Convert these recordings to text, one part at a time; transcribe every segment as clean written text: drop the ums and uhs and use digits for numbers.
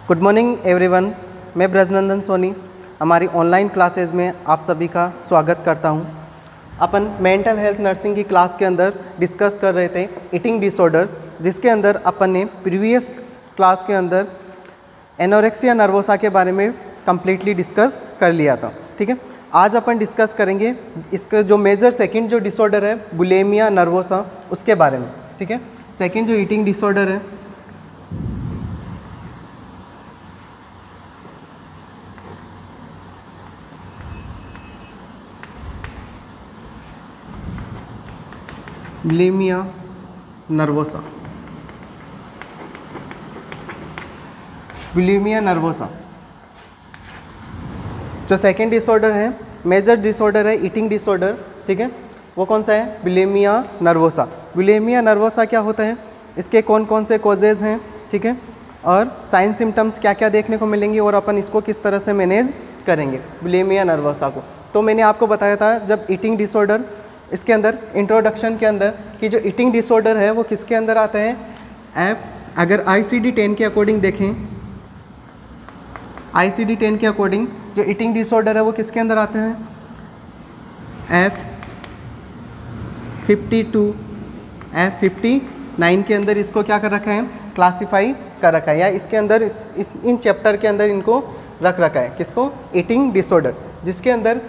Good morning everyone, मैं ब्रजनंदन सोनी हमारी online classes में आप सभी का स्वागत करता हूं। अपन मेंटल हेल्थ नर्सिंग की क्लास के अंदर डिस्कस कर रहे थे ईटिंग डिसऑर्डर, जिसके अंदर अपन ने प्रीवियस क्लास के अंदर एनोरेक्सिया नर्वोसा के बारे में कम्प्लीटली डिस्कस कर लिया था। ठीक है, आज अपन डिस्कस करेंगे इसका जो मेजर सेकंड जो डिसऑर्डर है बुलिमिया नर्वोसा, उसके बारे में। ठीक है, सेकंड जो ईटिंग डिसऑर्डर है बुलिमिया नर्वोसा। बुलिमिया नर्वोसा जो सेकंड डिसऑर्डर है, मेजर डिसऑर्डर है ईटिंग डिसऑर्डर। ठीक है, वो कौन सा है? Bulimia nervosa. बुलिमिया नर्वोसा क्या होता है, इसके कौन कौन से कॉजेज़ हैं, ठीक है, और साइन सिम्टम्स क्या क्या देखने को मिलेंगे और अपन इसको किस तरह से मैनेज करेंगे बुलिमिया नर्वोसा को। तो मैंने आपको बताया था जब ईटिंग डिसऑर्डर, इसके अंदर इंट्रोडक्शन के अंदर कि जो ईटिंग डिसऑर्डर है वो किसके अंदर आते हैं। अगर ICD-10 के अकॉर्डिंग देखें, ICD-10 के अकॉर्डिंग जो ईटिंग डिसऑर्डर है वो किसके अंदर आते हैं? F52 F59 के अंदर इसको क्या कर रखा है? क्लासीफाई कर रखा है, या इसके अंदर इन चैप्टर के अंदर इनको रख रखा है। किसको? ईटिंग डिसऑर्डर, जिसके अंदर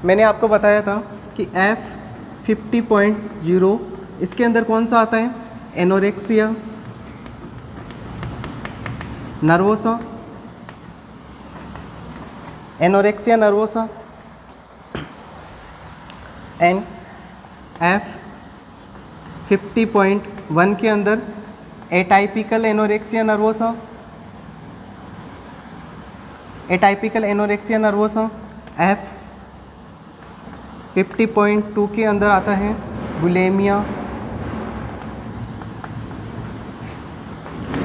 मैंने आपको बताया था कि F50.0 इसके अंदर कौन सा आता है? Anorexia nervosa. Anorexia nervosa and F50.1 के अंदर atypical anorexia nervosa. Atypical anorexia nervosa. F50.2 के अंदर आता है bulimia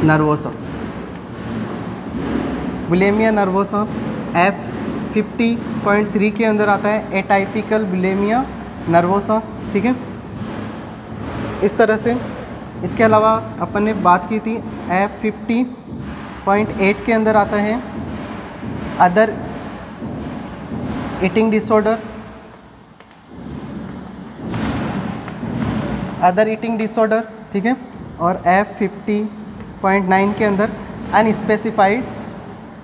nervosa. Bulimia nervosa. F50.3 के अंदर आता है एटाइपिकल बुलिमिया नर्वोसा। ठीक है, इस तरह से। इसके अलावा अपन ने बात की थी F50.8 के अंदर आता है other eating disorder. Other eating disorder, ठीक है, और F50.9 के अंदर अनस्पेसिफाइड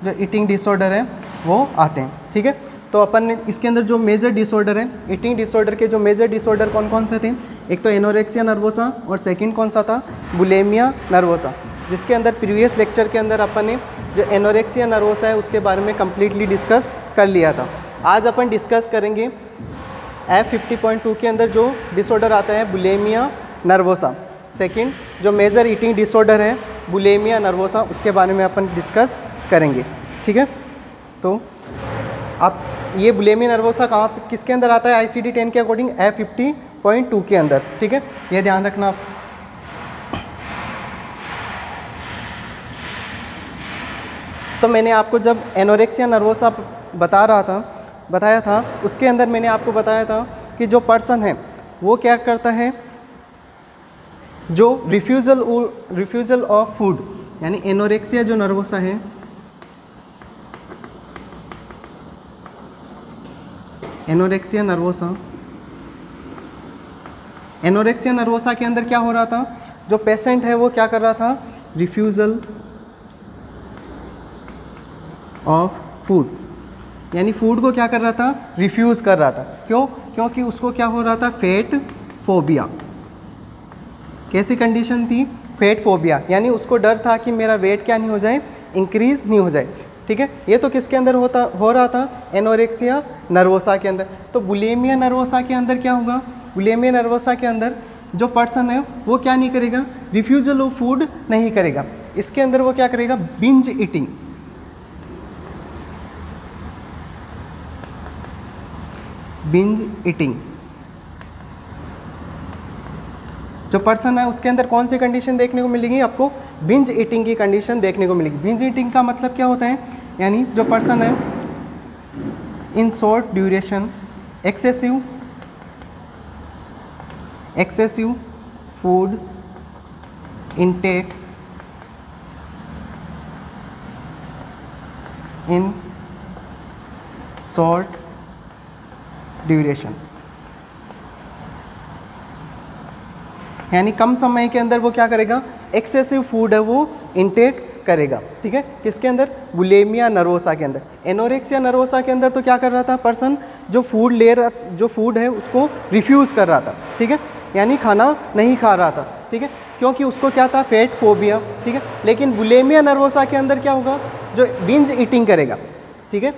जो ईटिंग डिसऑर्डर है वो आते हैं। ठीक है, तो अपन ने इसके अंदर जो मेजर डिसऑर्डर है ईटिंग डिसऑर्डर के, जो मेजर डिसऑर्डर कौन कौन से थे? एक तो एनोरेक्सिया नर्वोसा और सेकंड कौन सा था? बुलिमिया नर्वोसा, जिसके अंदर प्रीवियस लेक्चर के अंदर अपन ने जो एनोरेक्सिया नर्वोसा है उसके बारे में कम्प्लीटली डिस्कस कर लिया था। आज अपन डिस्कस करेंगे F50.2 के अंदर जो डिसऑर्डर आता है बुलिमिया नर्वोसा। सेकंड जो मेजर ईटिंग डिसऑर्डर है बुलिमिया नर्वोसा, उसके बारे में अपन डिस्कस करेंगे। ठीक है, तो अब ये बुलिमिया नर्वोसा कहाँ किसके अंदर आता है? ICD-10 के अकॉर्डिंग F50.2 के अंदर। ठीक है, ये ध्यान रखना आप। तो मैंने आपको जब एनोरेक्सिया नर्वोसा बताया था, उसके अंदर मैंने आपको बताया था कि जो पर्सन है वो क्या करता है, जो रिफ्यूज़ल ऑफ फूड, यानी एनोरेक्सिया जो नर्वोसा है, एनोरेक्सिया नर्वोसा के अंदर क्या हो रहा था? जो पेशेंट है वो क्या कर रहा था? रिफ्यूज़ल ऑफ फूड, यानी फूड को क्या कर रहा था? रिफ्यूज़ कर रहा था। क्यों? क्योंकि उसको क्या हो रहा था? Fat phobia. कैसी कंडीशन थी? फैट फोबिया, यानी उसको डर था कि मेरा वेट क्या नहीं हो जाए, इंक्रीज़ नहीं हो जाए। ठीक है, ये तो किसके अंदर हो रहा था? एनोरेक्सिया नर्वोसा के अंदर। तो बुलिमिया नर्वोसा के अंदर क्या होगा? बुलिमिया नर्वोसा के अंदर जो पर्सन है वो क्या नहीं करेगा? रिफ्यूज़ल ऑफ फूड नहीं करेगा। इसके अंदर वो क्या करेगा? Binge eating. बिंज ईटिंग जो पर्सन है उसके अंदर कौन सी कंडीशन देखने को मिलेगी आपको? बिंज ईटिंग की कंडीशन देखने को मिलेगी। बिंज ईटिंग का मतलब क्या होता है? यानी जो पर्सन है in short duration excessive food intake in short duration, यानी कम समय के अंदर वो क्या करेगा, एक्सेसिव फूड है वो इनटेक करेगा। ठीक है, किसके अंदर, बुलिमिया नर्वोसा के अंदर। एनोरेक्सिया नर्वोसा के अंदर तो क्या कर रहा था पर्सन, जो फूड है उसको रिफ्यूज़ कर रहा था। ठीक है, यानी खाना नहीं खा रहा था। ठीक है, क्योंकि उसको क्या था, फैट फोबिया। ठीक है, लेकिन बुलिमिया नर्वोसा के अंदर क्या होगा, जो बिंज ईटिंग करेगा। ठीक है,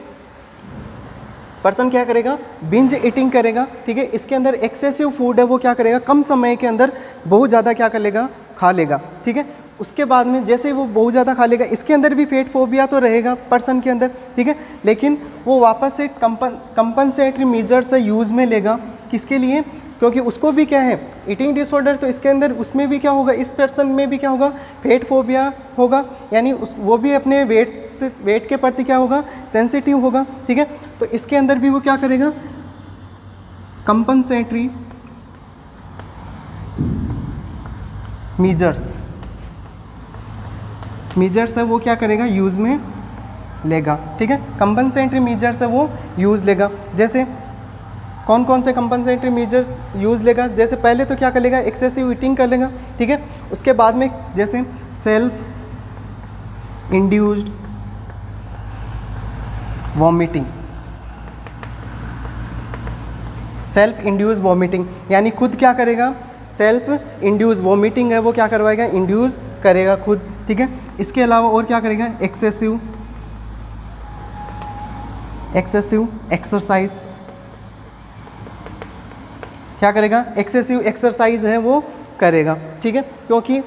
पर्सन क्या करेगा, बिंज ईटिंग करेगा। ठीक है, इसके अंदर एक्सेसिव फूड है वो क्या करेगा, कम समय के अंदर बहुत ज़्यादा क्या कर लेगा, खा लेगा। ठीक है, उसके बाद में जैसे वो बहुत ज़्यादा खा लेगा, इसके अंदर भी फेट फोबिया तो रहेगा पर्सन के अंदर। ठीक है, लेकिन वो वापस से कंपनसेटरी मेजर से यूज़ में लेगा, किसके लिए, क्योंकि उसको भी क्या है, ईटिंग डिसऑर्डर, तो इसके अंदर उसमें भी क्या होगा, इस पर्सन में भी क्या होगा, फेट फोबिया होगा, यानी वो भी अपने वेट के प्रति क्या होगा, सेंसिटिव होगा। ठीक है, तो इसके अंदर भी वो क्या करेगा, कंपनसेटरी मेजर्स है वो क्या करेगा, यूज़ में लेगा। ठीक है, कंपनसेटरी मेजर्स है वो यूज़ लेगा। जैसे कौन कौन से कंपनसेटरी मेजर्स यूज़ लेगा, जैसे पहले तो क्या कर लेगा, एक्सेसिव ईटिंग कर लेगा। ठीक है, उसके बाद में जैसे सेल्फ इंड्यूस्ड वॉमिटिंग, यानी खुद क्या करेगा, सेल्फ इंड्यूस वॉमिटिंग है वो क्या करवाएगा, इंड्यूस करेगा खुद। ठीक है, इसके अलावा और क्या करेगा, एक्सेसिव एक्सरसाइज, क्या करेगा, एक्सेसिव एक्सरसाइज है वो करेगा। ठीक है, क्योंकि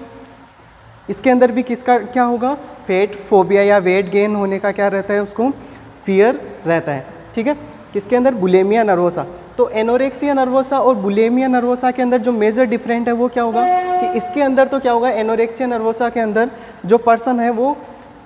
इसके अंदर भी किसका क्या होगा, फेट फोबिया या वेट गेन होने का क्या रहता है, उसको फियर रहता है। ठीक है, किसके अंदर, बुलिमिया नर्वोसा। तो एनोरेक्सिया नर्वोसा और बुलिमिया नर्वोसा के अंदर जो मेजर डिफरेंट है वो क्या होगा, कि इसके अंदर तो क्या होगा, एनोरेक्सिया नर्वोसा के अंदर जो पर्सन है वो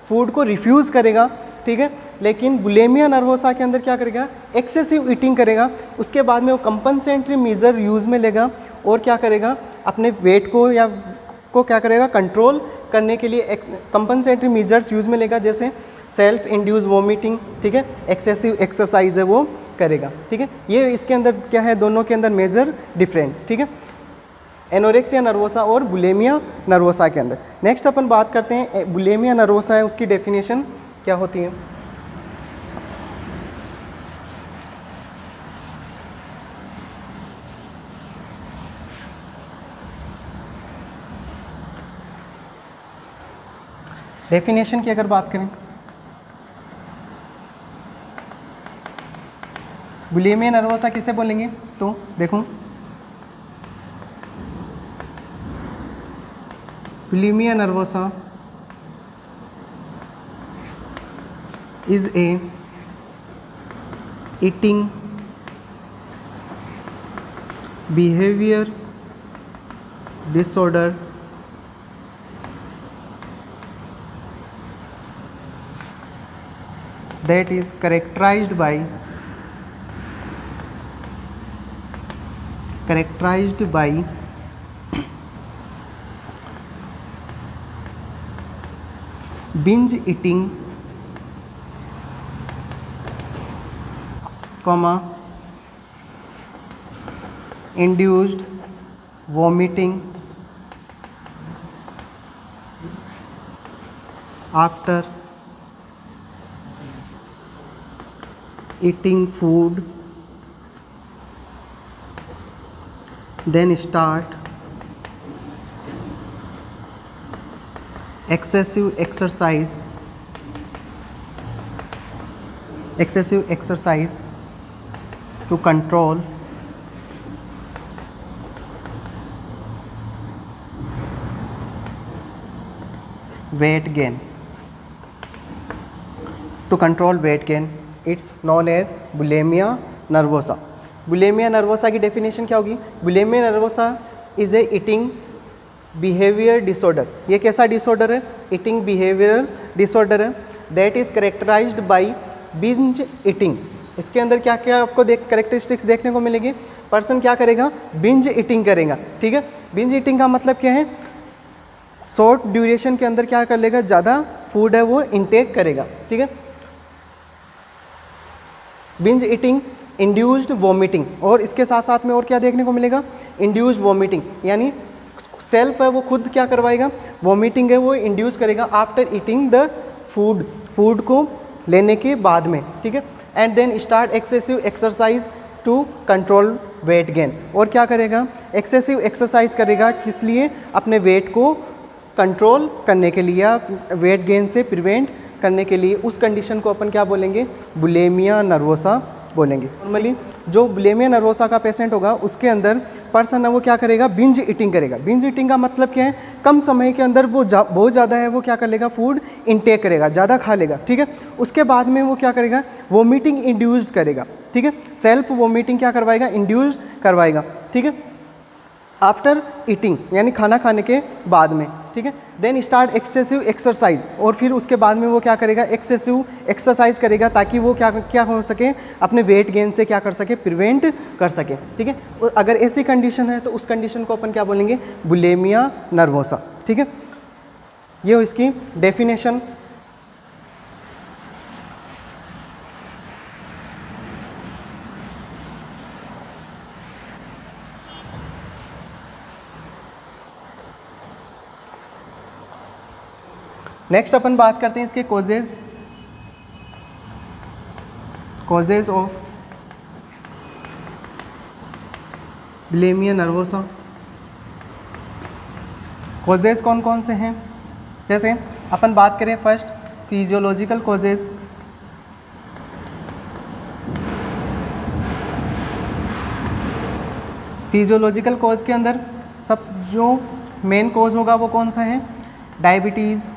फूड को रिफ्यूज़ करेगा। ठीक है, लेकिन बुलिमिया नर्वोसा के अंदर क्या करेगा, एक्सेसिव ईटिंग करेगा। उसके बाद में वो कंपनसेटरी मेजर यूज़ में लेगा और क्या करेगा, अपने वेट को क्या करेगा, कंट्रोल करने के लिए कंपनसेटरी मेजर्स यूज़ में लेगा, जैसे सेल्फ इंड्यूस वॉमिटिंग। ठीक है, एक्सेसिव एक्सरसाइज है वो करेगा। ठीक है, ये इसके अंदर क्या है, दोनों के अंदर मेजर डिफरेंट। ठीक है, एनोरेक्सिया नर्वोसा और बुलिमिया नर्वोसा के अंदर। नेक्स्ट अपन बात करते हैं बुलिमिया नर्वोसा है, उसकी डेफिनेशन क्या होती है। डेफिनेशन की अगर बात करें, बुलिमिया नर्वोसा किसे बोलेंगे, तो देखो bulimia nervosa is a eating behavior disorder that is characterized by binge eating, induced vomiting after eating food, then start excessive exercise to control weight gain. It's known as bulimia nervosa. Bulimia nervosa की definition क्या होगी, bulimia nervosa is a eating behaviour disorder. ये कैसा disorder है, eating behavioural disorder है, that is characterised by binge eating. इसके अंदर क्या क्या आपको कैरेक्टरिस्टिक्स देखने को मिलेगी, पर्सन क्या करेगा, बिंज ईटिंग करेगा। ठीक है, बिंज ईटिंग का मतलब क्या है, शॉर्ट ड्यूरेशन के अंदर क्या कर लेगा, ज़्यादा फूड है वो इनटेक करेगा। ठीक है, बिंज ईटिंग, इंड्यूस्ड वॉमिटिंग, और इसके साथ साथ में और क्या देखने को मिलेगा, इंड्यूस्ड वॉमिटिंग, यानी सेल्फ है वो खुद क्या करवाएगा, वॉमिटिंग है वो इंड्यूस करेगा after eating the food, food को लेने के बाद में, ठीक है। And then start excessive exercise to control weight gain, और क्या करेगा, एक्सेसिव एक्सरसाइज करेगा, किस लिए, अपने वेट को कंट्रोल करने के लिए, या वेट गेन से प्रिवेंट करने के लिए। उस कंडीशन को अपन क्या बोलेंगे, बुलिमिया नर्वोसा बोलेंगे। नॉर्मली जो बुलिमिया नर्वोसा का पेशेंट होगा उसके अंदर पर्सन है वो क्या करेगा, बिंज ईटिंग करेगा। बिंज ईटिंग का मतलब क्या है, कम समय के अंदर वो बहुत ज़्यादा है वो क्या कर लेगा, फूड इनटेक करेगा, ज़्यादा खा लेगा, ठीक है। उसके बाद में वो क्या करेगा, वोमिटिंग इंड्यूस्ड करेगा, ठीक है, सेल्फ वोमिटिंग क्या करवाएगा, इंड्यूस्ड करवाएगा, ठीक है, आफ्टर ईटिंग, यानी खाना खाने के बाद में, ठीक है। देन स्टार्ट एक्सेसिव एक्सरसाइज, और फिर उसके बाद में वो क्या करेगा, एक्सेसिव एक्सरसाइज करेगा, ताकि वो क्या हो सके, अपने वेट गेन से क्या कर सके, प्रिवेंट कर सके, ठीक है। अगर ऐसी कंडीशन है तो उस कंडीशन को अपन क्या बोलेंगे, बुलिमिया नर्वोसा, ठीक है। ये हो इसकी डेफिनेशन। नेक्स्ट अपन बात करते हैं इसके causes of bulimia nervosa. Causes कौन कौन से हैं, जैसे अपन बात करें first physiological causes. Physiological cause के अंदर सब जो मेन कॉज होगा वो कौन सा है, डायबिटीज़,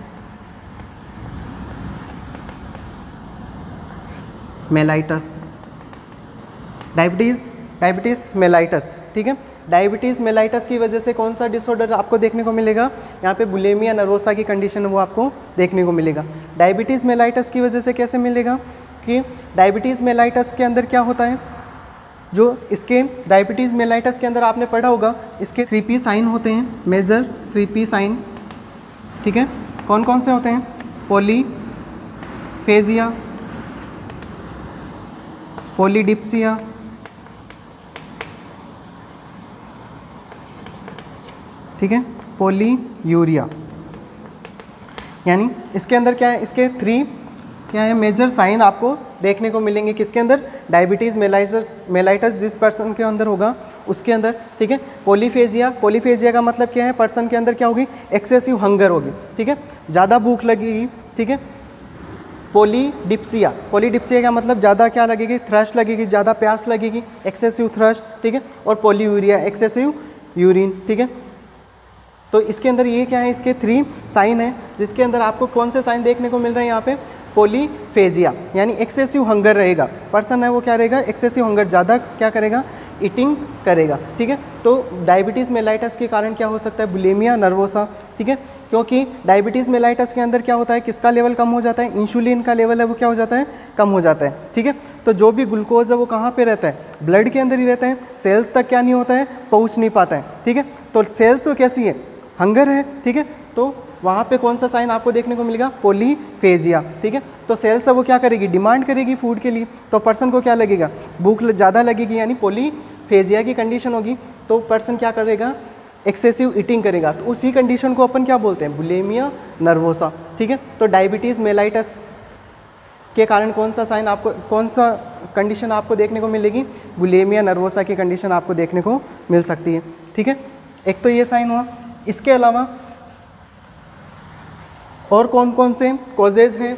मेलाइटस, डायबिटीज़ मेलाइटस, ठीक है। डायबिटीज़ मेलाइटस की वजह से कौन सा डिसऑर्डर आपको देखने को मिलेगा, यहाँ पे बुलिमिया नर्वोसा की कंडीशन वो आपको देखने को मिलेगा। डायबिटीज़ मेलाइटस की वजह से कैसे मिलेगा कि डायबिटीज़ मेलाइटस के अंदर क्या होता है, जो इसके डायबिटीज़ मेलाइटस के अंदर आपने पढ़ा होगा, इसके 3P साइन होते हैं, मेजर 3P साइन, ठीक है। कौन कौन से होते हैं, पॉलीफेजिया, पॉलीडिप्सिया, ठीक है, पॉलीयूरिया, यानी इसके अंदर क्या है, इसके 3 क्या है मेजर साइन आपको देखने को मिलेंगे किसके अंदर, डायबिटीज़ मेलाइटस जिस पर्सन के अंदर होगा उसके अंदर, ठीक है। पॉलीफेजिया का मतलब क्या है, पर्सन के अंदर क्या होगी, एक्सेसिव हंगर होगी, ठीक है, ज़्यादा भूख लगेगी, ठीक है। पॉलीडिप्सिया का मतलब ज़्यादा क्या लगेगी, थ्रस्ट लगेगी, ज़्यादा प्यास लगेगी, एक्सेसिव थ्रस्ट, ठीक है। और पॉलीयूरिया, एक्सेसिव यूरिन, ठीक है। तो इसके अंदर ये क्या है, इसके 3 साइन है, जिसके अंदर आपको कौन से साइन देखने को मिल रहे हैं यहाँ पे, पॉलीफेजिया, यानी एक्सेसिव हंगर रहेगा, पर्सन है वो क्या रहेगा, एक्सेसिव हंगर, ज़्यादा क्या करेगा, ईटिंग करेगा, ठीक है। तो डायबिटीज़ मेलाइटस के कारण क्या हो सकता है, बुलिमिया नर्वोसा, ठीक है, क्योंकि डायबिटीज़ मेलाइटस के अंदर क्या होता है, किसका लेवल कम हो जाता है, इंसुलिन का लेवल है वो क्या हो जाता है, कम हो जाता है, ठीक है। तो जो भी ग्लूकोज है वो कहाँ पे रहता है, ब्लड के अंदर ही रहता है, सेल्स तक क्या नहीं होता है, पहुँच नहीं पाता है, ठीक है। तो सेल्स तो कैसी है, हंगर है, ठीक है, तो वहाँ पे कौन सा साइन आपको देखने को मिलेगा, पॉलीफेजिया, ठीक है। तो सेल्स है वो क्या करेगी, डिमांड करेगी फूड के लिए, तो पर्सन को क्या लगेगा, भूख ज़्यादा लगेगी, यानी पॉलीफेजिया की कंडीशन होगी, तो पर्सन क्या करेगा, एक्सेसिव ईटिंग करेगा, तो उसी कंडीशन को अपन क्या बोलते हैं, बुलिमिया नर्वोसा, ठीक है। तो डायबिटीज़ मेलाइटस के कारण कौन सा साइन आपको, कौन सा कंडीशन आपको देखने को मिलेगी, बुलिमिया नर्वोसा की कंडीशन आपको देखने को मिल सकती है, ठीक है। एक तो ये साइन हुआ, इसके अलावा और कौन कौन से कॉजेज हैं,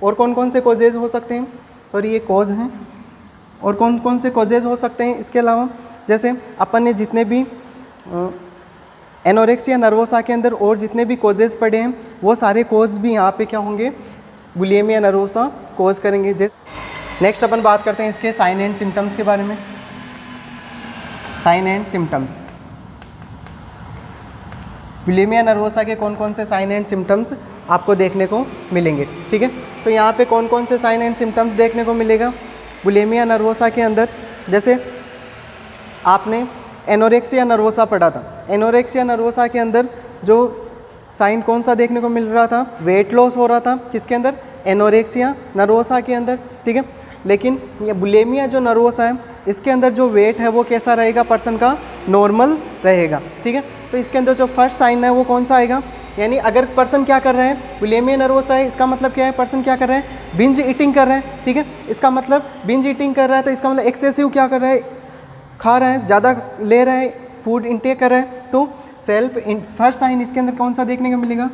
और कौन कौन से कॉजेज हो सकते हैं, सॉरी ये कॉज हैं, और कौन कौन से कॉजेज हो सकते हैं इसके अलावा, जैसे अपन ने जितने भी एनोरेक्सिया नर्वोसा के अंदर और जितने भी कॉजेज पढ़े हैं वो सारे कॉज भी यहाँ पे क्या होंगे, बुलिमिया नर्वोसा कॉज करेंगे। जैसे नेक्स्ट अपन बात करते हैं इसके साइन एंड सिम्टम्स के बारे में। Sign and symptoms, bulimia nervosa के कौन कौन से साइन एंड सिम्टम्स आपको देखने को मिलेंगे, ठीक है। तो यहाँ पे कौन कौन से साइन एंड सिम्टम्स देखने को मिलेगा बुलिमिया नर्वोसा के अंदर, जैसे आपने एनोरेक्सिया नर्वोसा पढ़ा था, एनोरेक्सिया नर्वोसा के अंदर जो साइन कौन सा देखने को मिल रहा था, वेट लॉस हो रहा था, किसके अंदर, एनोरेक्सिया नर्वोसा के अंदर, ठीक है। लेकिन ये बुलिमिया जो नर्वोसा है इसके अंदर जो वेट है वो कैसा रहेगा, पर्सन का नॉर्मल रहेगा, ठीक है। तो इसके अंदर जो फर्स्ट साइन है वो कौन सा आएगा, यानी अगर पर्सन क्या कर रहे हैं, बुलिमिया नर्वोसा है, इसका मतलब क्या है, पर्सन क्या कर रहे हैं, बिंज ईटिंग कर रहे हैं, ठीक है। इसका मतलब बिंज ईटिंग कर रहा है तो इसका मतलब एक्सेसिव क्या कर रहा है, खा रहा है, ज़्यादा ले रहा है, फूड इंटेक कर रहा है। तो सेल्फ फर्स्ट साइन इसके अंदर कौन सा देखने को मिलेगा,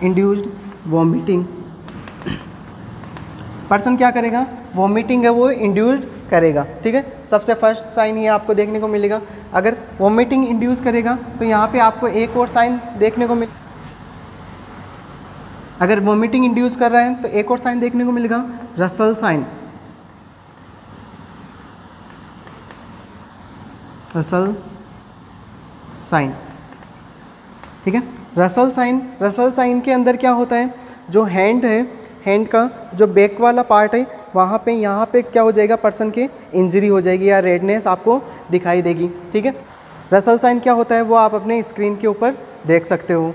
इंड्यूस्ड वॉमिटिंग। पर्सन क्या करेगा, वॉमिटिंग है वो इंड्यूस्ड करेगा, ठीक है। सबसे फर्स्ट साइन ये आपको देखने को मिलेगा। अगर वॉमिटिंग इंड्यूस करेगा तो यहाँ पे आपको एक और साइन देखने को मिल, अगर वॉमिटिंग इंड्यूस कर रहा है तो एक और साइन देखने को मिलेगा, रसल साइन। रसल साइन, ठीक है। रसल साइन के अंदर क्या होता है, जो हैंड है, हैंड का जो बैक वाला पार्ट है वहाँ पे, यहाँ पे क्या हो जाएगा, पर्सन के इंजरी हो जाएगी या रेडनेस आपको दिखाई देगी, ठीक है। रसल साइन क्या होता है वो आप अपने स्क्रीन के ऊपर देख सकते हो।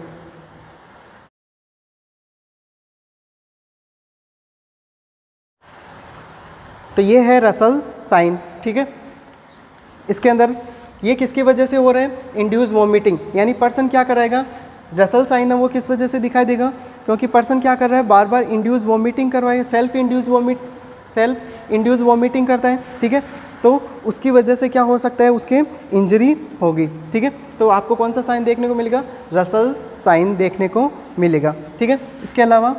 तो ये है रसल साइन, ठीक है। इसके अंदर ये किसकी वजह से हो रहा है, इंड्यूस वॉमिटिंग, यानी पर्सन क्या कराएगा, रसल साइन है वो किस वजह से दिखाई देगा, क्योंकि पर्सन क्या कर रहा है, बार बार इंड्यूस वॉमिटिंग करवाए, सेल्फ इंड्यूस वॉमिटिंग करता है, ठीक है। तो उसकी वजह से क्या हो सकता है, उसके इंजरी होगी, ठीक है। तो आपको कौन सा साइन देखने को मिलेगा, रसल साइन देखने को मिलेगा, ठीक है। इसके अलावा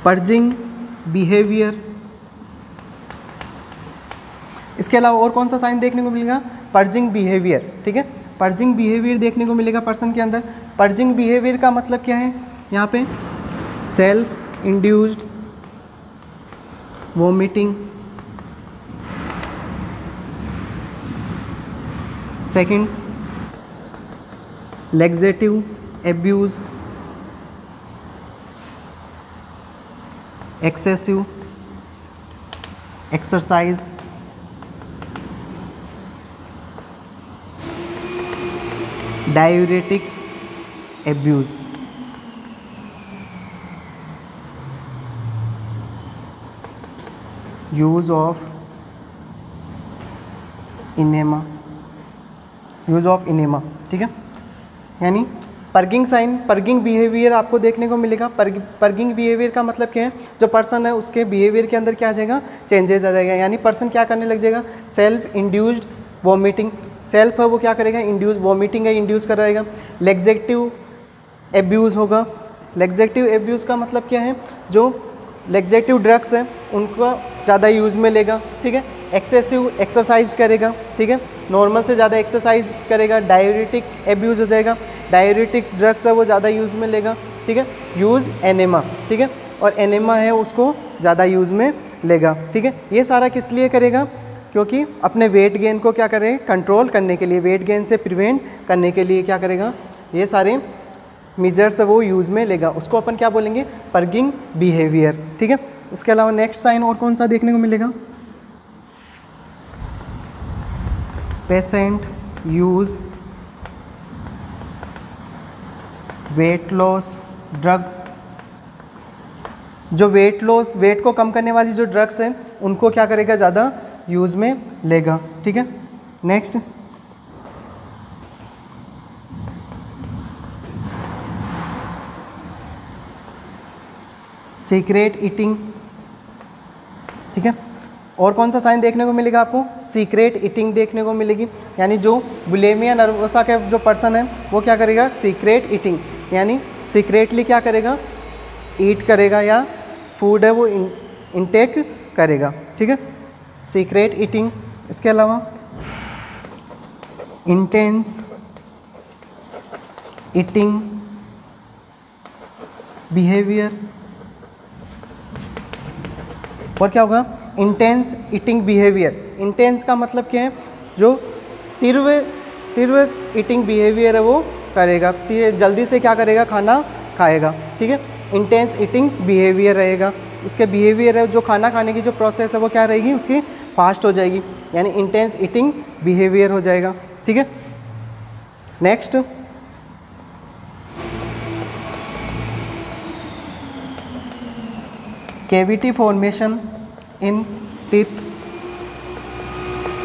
पर्जिंग बिहेवियर, इसके अलावा और कौन सा साइन देखने को मिलेगा, पर्जिंग बिहेवियर, ठीक है। पर्जिंग बिहेवियर देखने को मिलेगा पर्सन के अंदर। पर्जिंग बिहेवियर का मतलब क्या है, यहाँ पे self induced vomiting, second laxative abuse, excessive exercise, diuretic abuse, use of enema, ठीक है। यानी पर्गिंग साइन, पर्गिंग बिहेवियर आपको देखने को मिलेगा। पर्गिंग बिहेवियर का मतलब क्या है, जो पर्सन है उसके बिहेवियर के अंदर क्या आ जाएगा, चेंजेस आ जाएगा, यानी पर्सन क्या करने लग जाएगा, सेल्फ इंड्यूस्ड वॉमिटिंग, सेल्फ है वो क्या करेगा, इंड्यूस वॉमिटिंग है इंड्यूस कराएगा। लैक्सेटिव एब्यूज़ होगा। लैक्सेटिव एब्यूज़ का मतलब क्या है, जो लैक्सेटिव ड्रग्स हैं उनको ज़्यादा यूज़ में लेगा, ठीक है। एक्सेसिव एक्सरसाइज करेगा, ठीक है, नॉर्मल से ज़्यादा एक्सरसाइज करेगा। डायूरेटिक एब्यूज़ हो जाएगा, डायूरेटिक्स ड्रग्स है वो ज़्यादा यूज़ में लेगा, ठीक है। यूज़ एनेमा, ठीक है, और एनेमा है उसको ज़्यादा यूज़ में लेगा, ठीक है। ये सारा किस लिए करेगा, क्योंकि अपने वेट गेन को क्या करें, कंट्रोल करने के लिए, वेट गेन से प्रिवेंट करने के लिए क्या करेगा, ये सारे मेजर्स वो यूज़ में लेगा। उसको अपन क्या बोलेंगे, पर्गिंग बिहेवियर, ठीक है। इसके अलावा नेक्स्ट साइन और कौन सा देखने को मिलेगा, patient use weight loss drug, जो वेट लॉस, वेट को कम करने वाली जो ड्रग्स हैं उनको क्या करेगा, ज़्यादा यूज़ में लेगा, ठीक है। नेक्स्ट सीक्रेट ईटिंग, ठीक है। और कौन सा साइन देखने को मिलेगा आपको, सीक्रेट ईटिंग देखने को मिलेगी, यानी जो बुलिमिया नर्वोसा के जो पर्सन है वो क्या करेगा, सीक्रेट ईटिंग, यानी सीक्रेटली क्या करेगा, ईट करेगा या फूड है वो इनटेक करेगा, ठीक है। Secret eating. इसके अलावा इंटेंस ईटिंग बिहेवियर, और क्या होगा, इंटेंस ईटिंग बिहेवियर। इंटेंस का मतलब क्या है, जो तीव्र ईटिंग बिहेवियर है वो करेगा, जल्दी से क्या करेगा, खाना खाएगा, ठीक है। इंटेंस ईटिंग बिहेवियर रहेगा, उसके बिहेवियर है, जो खाना खाने की जो प्रोसेस है वो क्या रहेगी, उसकी फास्ट हो जाएगी, यानी इंटेंस ईटिंग बिहेवियर हो जाएगा, ठीक है। Next cavity formation in teeth,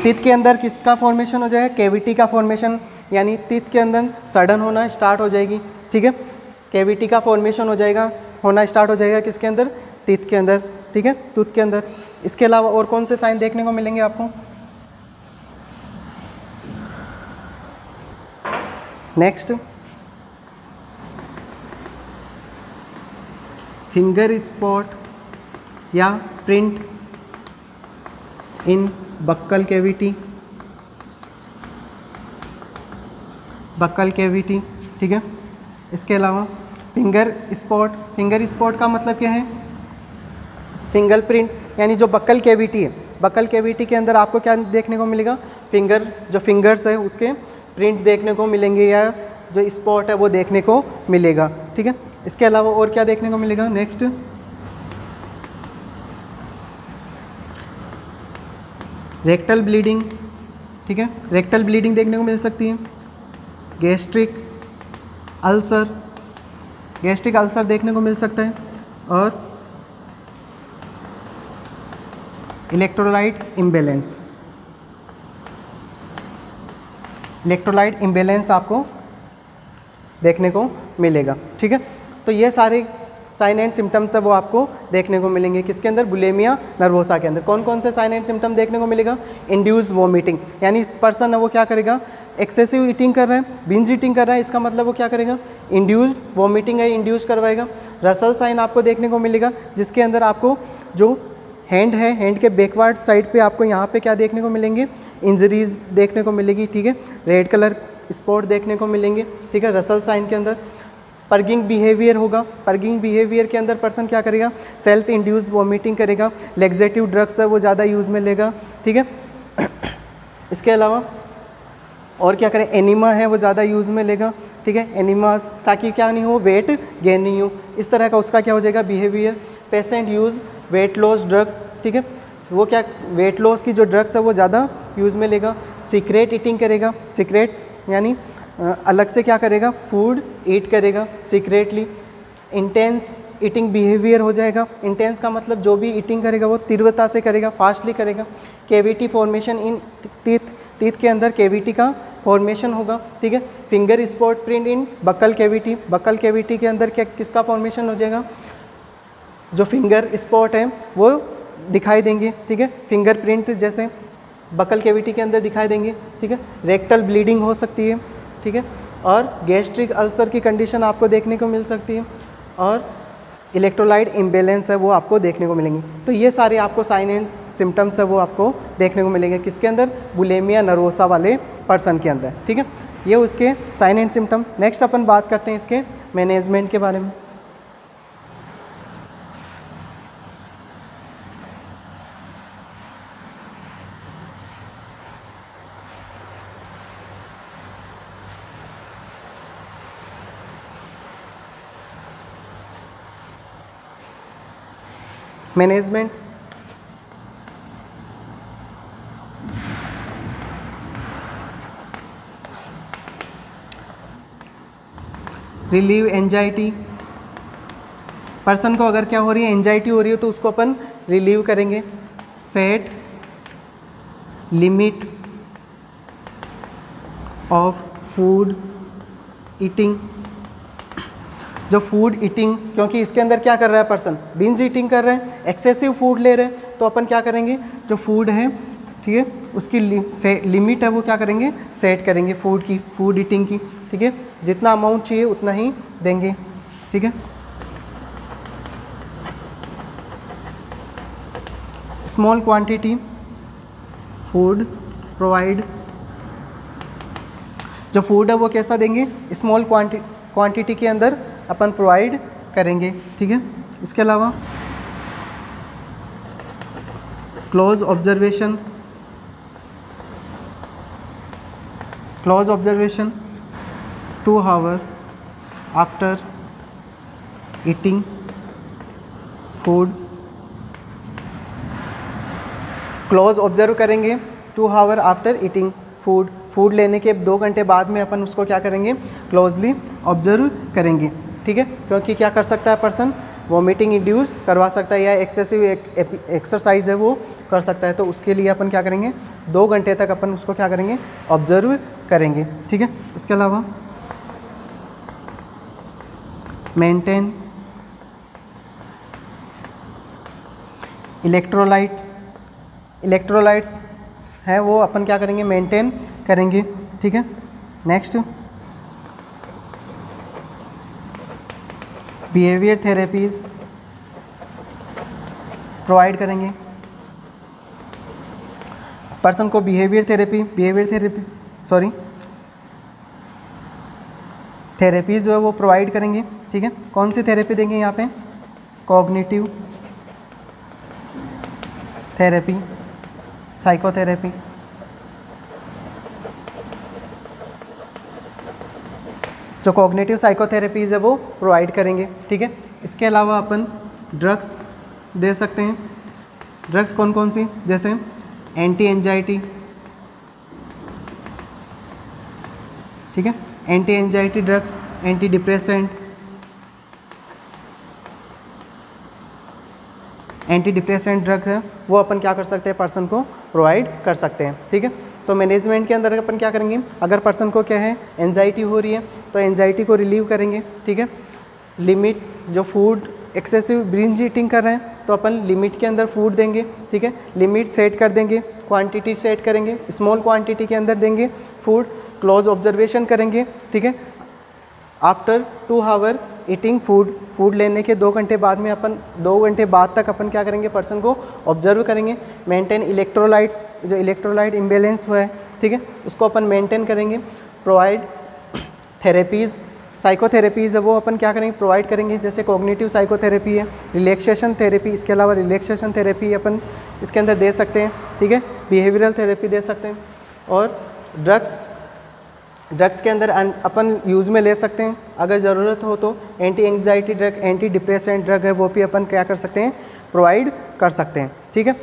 teeth के अंदर किसका फॉर्मेशन हो जाएगा, कैविटी का फॉर्मेशन, यानी टीथ के अंदर सडन होना स्टार्ट हो जाएगी, ठीक है। कैविटी का फॉर्मेशन हो जाएगा, होना स्टार्ट हो जाएगा किसके अंदर, टीथ के अंदर, ठीक है, टूथ के अंदर। इसके अलावा और कौन से साइन देखने को मिलेंगे आपको, नेक्स्ट फिंगर स्पॉट या print in buccal cavity, buccal cavity, ठीक है। इसके अलावा फिंगर स्पॉट, फिंगर स्पॉट का मतलब क्या है, फिंगर प्रिंट, यानी जो बक्कल कैविटी है, बक्कल कैविटी के अंदर आपको क्या देखने को मिलेगा, फिंगर, जो फिंगर्स है उसके प्रिंट देखने को मिलेंगे, या जो स्पॉट है वो देखने को मिलेगा, ठीक है। इसके अलावा और क्या देखने को मिलेगा, नेक्स्ट रेक्टल ब्लीडिंग, ठीक है, रेक्टल ब्लीडिंग देखने को मिल सकती है। गैस्ट्रिक अल्सर, गैस्ट्रिक अल्सर देखने को मिल सकता है। और इलेक्ट्रोलाइट इम्बैलेंस, इलेक्ट्रोलाइट इम्बैलेंस आपको देखने को मिलेगा, ठीक है। तो ये सारे साइन एंड सिम्टम्स है वो आपको देखने को मिलेंगे किसके अंदर, बुलिमिया नर्वोसा के अंदर। कौन कौन से साइन एंड सिम्टम देखने को मिलेगा, इंड्यूस वोमिटिंग, यानी पर्सन है वो क्या करेगा, एक्सेसिव ईटिंग कर रहा है, बिंज ईटिंग कर रहा है, इसका मतलब वो क्या करेगा, इंड्यूस्ड वोमिटिंग है, इंड्यूस करवाएगा। रसल साइन आपको देखने को मिलेगा, जिसके अंदर आपको जो हैंड है, हैंड के बैकवर्ड साइड पे आपको यहाँ पे क्या देखने को मिलेंगे, इंजरीज देखने को मिलेगी, ठीक है, रेड कलर स्पॉट देखने को मिलेंगे, ठीक है, रसल साइन के अंदर। पर्गिंग बिहेवियर होगा, पर्गिंग बिहेवियर के अंदर पर्सन क्या करेगा, सेल्फ इंड्यूस्ड वॉमिटिंग करेगा, लेग्जेटिव ड्रग्स है वो ज़्यादा यूज़ में लेगा, ठीक है। इसके अलावा और क्या करें, एनिमा है वो ज़्यादा यूज़ में लेगा, ठीक है, एनिमा, ताकि क्या नहीं हो, वेट गेन नहीं हो, इस तरह का उसका क्या हो जाएगा behaviour. Patient use weight loss drugs, ठीक है, वो क्या वेट लॉस की जो ड्रग्स है वो ज़्यादा यूज़ में लेगा। सीक्रेट ईटिंग करेगा, सीक्रेट यानी अलग से क्या करेगा, फूड ईट करेगा सीक्रेटली। इंटेंस ईटिंग बिहेवियर हो जाएगा, इंटेंस का मतलब जो भी ईटिंग करेगा वो तीव्रता से करेगा, फास्टली करेगा। Cavity formation in teeth, teeth के अंदर कैविटी का फॉर्मेशन होगा, ठीक है। Finger spot print in buccal cavity, buccal cavity के अंदर क्या किसका फॉर्मेशन हो जाएगा, जो फिंगर स्पॉट है वो दिखाई देंगे, ठीक है, फिंगर प्रिंट जैसे बक्कल कैविटी के अंदर दिखाई देंगे, ठीक है। रेक्टल ब्लीडिंग हो सकती है, ठीक है, और गैस्ट्रिक अल्सर की कंडीशन आपको देखने को मिल सकती है, और इलेक्ट्रोलाइट इम्बैलेंस है वो आपको देखने को मिलेंगे। तो ये सारे आपको साइन एंड सिम्टम्स है वो आपको देखने को मिलेंगे किसके अंदर, बुलिमिया नर्वोसा वाले पर्सन के अंदर, ठीक है। ये उसके साइन एंड सिम्टम। नेक्स्ट अपन बात करते हैं इसके मैनेजमेंट के बारे में। मैनेजमेंट, रिलीव एंजाइटी, पर्सन को अगर क्या हो रही है, एंजाइटी हो रही है तो उसको अपन रिलीव करेंगे। Set limit of food eating, जो फूड ईटिंग, क्योंकि इसके अंदर क्या कर रहा है पर्सन, बिंज ईटिंग कर रहे हैं, एक्सेसिव फूड ले रहे हैं, तो अपन क्या करेंगे, जो फूड है, ठीक है, उसकी लिमिट है वो क्या करेंगे, सेट करेंगे फूड की, फूड ईटिंग की, ठीक है, जितना अमाउंट चाहिए उतना ही देंगे, ठीक है। स्मॉल क्वांटिटी फूड प्रोवाइड, जो फूड है वो कैसा देंगे, स्मॉल क्वांटिटी के अंदर अपन प्रोवाइड करेंगे, ठीक है। इसके अलावा close observation, close observation 2 hour after eating food, close observe करेंगे 2 hour after eating food, food लेने के 2 घंटे बाद में अपन उसको क्या करेंगे, क्लोजली ऑब्जर्व करेंगे, ठीक है, क्योंकि क्या कर सकता है पर्सन, वॉमिटिंग इंड्यूस करवा सकता है या एक्सेसिव एक्सरसाइज है वो कर सकता है। तो उसके लिए अपन क्या करेंगे, 2 घंटे तक अपन उसको क्या करेंगे, ऑब्जर्व करेंगे। ठीक है, इसके अलावा मेंटेन इलेक्ट्रोलाइट्स है वो अपन क्या करेंगे, मेंटेन करेंगे। ठीक है, नेक्स्ट बिहेवियर थेरेपीज प्रोवाइड करेंगे। पर्सन को थेरेपीज जो है वो प्रोवाइड करेंगे। ठीक है, कौन सी थेरेपी देंगे यहाँ पे, कॉग्निटिव थेरेपी, साइकोथेरेपी, जो कॉग्निटिव साइकोथेरेपीज है वो प्रोवाइड करेंगे। ठीक है, इसके अलावा अपन ड्रग्स दे सकते हैं। ड्रग्स कौन कौन सी, जैसे एंटी एंजाइटी, ठीक है, anti anxiety drugs, anti depressant drug है वो अपन क्या कर सकते हैं, पर्सन को प्रोवाइड कर सकते हैं। ठीक है, तो मैनेजमेंट के अंदर अपन क्या करेंगे, अगर पर्सन को क्या है, एंजाइटी हो रही है तो एंजाइटी को रिलीव करेंगे। ठीक है, लिमिट, जो फूड एक्सेसिव बिंज ईटिंग कर रहे हैं तो अपन लिमिट के अंदर फूड देंगे। ठीक है, लिमिट सेट कर देंगे, क्वांटिटी सेट करेंगे, स्मॉल क्वांटिटी के अंदर देंगे फूड, क्लोज ऑब्जर्वेशन करेंगे। ठीक है, आफ्टर 2 आवर ईटिंग फूड लेने के 2 घंटे बाद में अपन 2 घंटे बाद तक अपन क्या करेंगे, पर्सन को ऑब्जर्व करेंगे। मेंटेन इलेक्ट्रोलाइट्स, जो इलेक्ट्रोलाइट इम्बेलेंस हुआ है, ठीक है, उसको अपन मेंटेन करेंगे। प्रोवाइड थेरेपीज़, साइकोथेरेपीज़ है वो अपन क्या करेंगे, प्रोवाइड करेंगे। जैसे कॉग्निटिव साइकोथेरेपी है, रिलैक्सेशन थेरेपी, इसके अलावा रिलैक्सेशन थेरेपी अपन इसके अंदर दे सकते हैं। ठीक है, बिहेवियरल थेरेपी दे सकते हैं। और ड्रग्स के अंदर अपन यूज़ में ले सकते हैं, अगर ज़रूरत हो तो anti anxiety drug, anti depressant drug है वो भी अपन क्या कर सकते हैं, प्रोवाइड कर सकते हैं। ठीक है,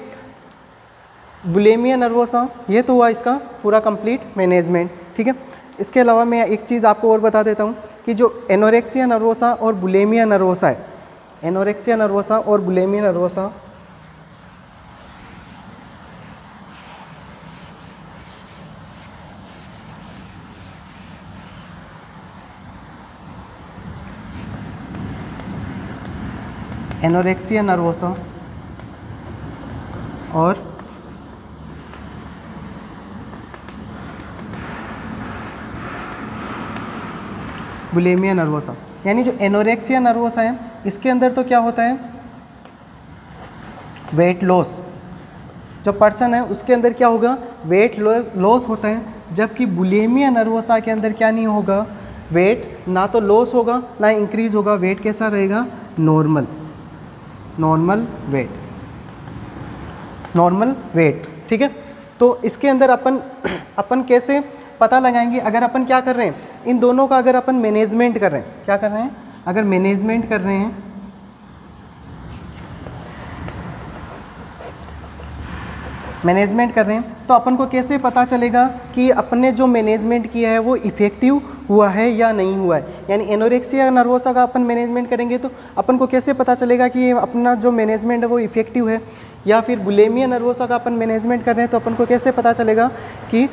बुलिमिया नर्वोसा, ये तो हुआ इसका पूरा कंप्लीट मैनेजमेंट। ठीक है, इसके अलावा मैं एक चीज़ आपको और बता देता हूँ कि जो एनोरेक्सिया नर्वोसा और बुलिमिया नर्वोसा है, एनोरेक्सिया नर्वोसा और बुलिमिया नर्वोसा, एनोरेक्सिया नर्वोसा और बुलिमिया नर्वोसा, यानी जो एनोरेक्सिया नर्वोसा है इसके अंदर तो क्या होता है, वेट लॉस, जो पर्सन है उसके अंदर क्या होगा, वेट लॉस होता है। जबकि बुलिमिया नर्वोसा के अंदर क्या नहीं होगा, वेट ना तो लॉस होगा ना इंक्रीज होगा, वेट कैसा रहेगा, नॉर्मल वेट। ठीक है, तो इसके अंदर अपन कैसे पता लगाएंगे, अगर अपन क्या कर रहे हैं, इन दोनों का अगर अपन मैनेजमेंट कर रहे हैं, क्या कर रहे हैं, अगर मैनेजमेंट कर रहे हैं, तो अपन को कैसे पता चलेगा कि अपने जो मैनेजमेंट किया है वो इफ़ेक्टिव हुआ है या नहीं हुआ है। यानी एनोरेक्सिया नर्वोसा का अपन मैनेजमेंट करेंगे तो अपन को कैसे पता चलेगा कि अपना जो मैनेजमेंट है वो इफ़ेक्टिव है, या फिर बुलिमिया नर्वोसा का अपन मैनेजमेंट कर रहे हैं तो अपन को कैसे पता चलेगा कि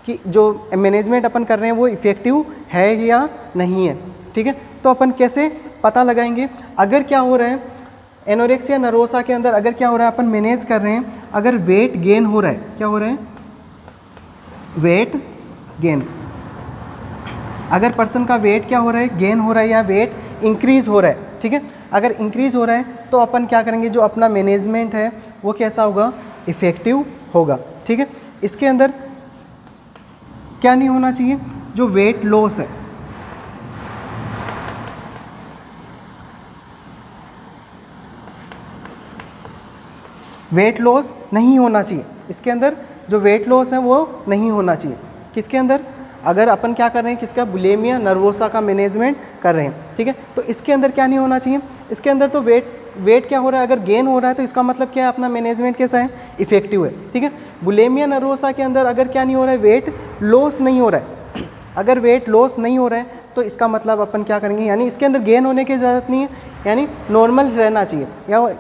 जो मैनेजमेंट अपन कर रहे हैं वो इफ़ेक्टिव है या नहीं है। ठीक है, तो अपन कैसे पता लगाएंगे, अगर क्या हो रहा है एनोरेक्सिया नर्वोसा के अंदर, अगर क्या हो रहा है, अपन मैनेज कर रहे हैं, अगर वेट गेन हो रहा है, क्या हो रहा है, वेट गेन, अगर पर्सन का वेट क्या हो रहा है, गेन हो रहा है या वेट इंक्रीज हो रहा है। ठीक है, अगर इंक्रीज हो रहा है तो अपन क्या करेंगे, जो अपना मैनेजमेंट है वो कैसा होगा, इफ़ेक्टिव होगा। ठीक है, इसके अंदर क्या नहीं होना चाहिए, जो वेट लॉस है, वेट लॉस नहीं होना चाहिए, इसके अंदर जो वेट लॉस है वो नहीं होना चाहिए। किसके अंदर, अगर अपन क्या कर रहे हैं, किसका, बुलिमिया नर्वोसा का मैनेजमेंट कर रहे हैं। ठीक है, तो इसके अंदर क्या नहीं होना चाहिए, इसके अंदर तो वेट क्या हो रहा है, अगर गेन हो रहा है तो इसका मतलब क्या है, अपना मैनेजमेंट कैसा है, इफेक्टिव है। ठीक है, बुलिमिया नर्वोसा के अंदर अगर क्या नहीं हो रहा है, वेट लॉस नहीं हो रहा है, अगर वेट लॉस नहीं हो रहा है तो इसका मतलब अपन क्या करेंगे, यानी इसके अंदर गेन होने की ज़रूरत नहीं है, यानी नॉर्मल रहना चाहिए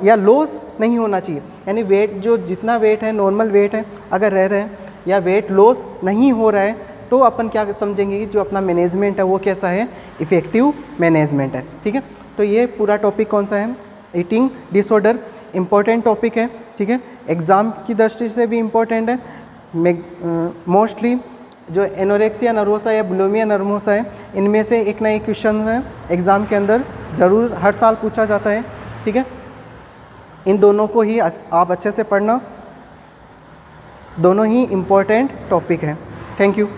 या लॉस नहीं होना चाहिए। यानी वेट जो जितना वेट है नॉर्मल वेट है अगर रह रहे हैं या वेट लॉस नहीं हो रहा है तो अपन क्या समझेंगे कि जो अपना मैनेजमेंट है वो कैसा है, इफ़ेक्टिव मैनेजमेंट है। ठीक है, तो ये पूरा टॉपिक कौन सा है, ईटिंग डिसऑर्डर, इम्पॉर्टेंट टॉपिक है। ठीक है, एग्ज़ाम की दृष्टि से भी इम्पोर्टेंट है। मोस्टली जो एनोरेक्सिया नर्वोसा या बुलिमिया नर्वोसा है इनमें से एक ना एक क्वेश्चन है एग्ज़ाम के अंदर ज़रूर हर साल पूछा जाता है। ठीक है, इन दोनों को ही आप अच्छे से पढ़ना, दोनों ही इम्पोर्टेंट टॉपिक है। Thank you.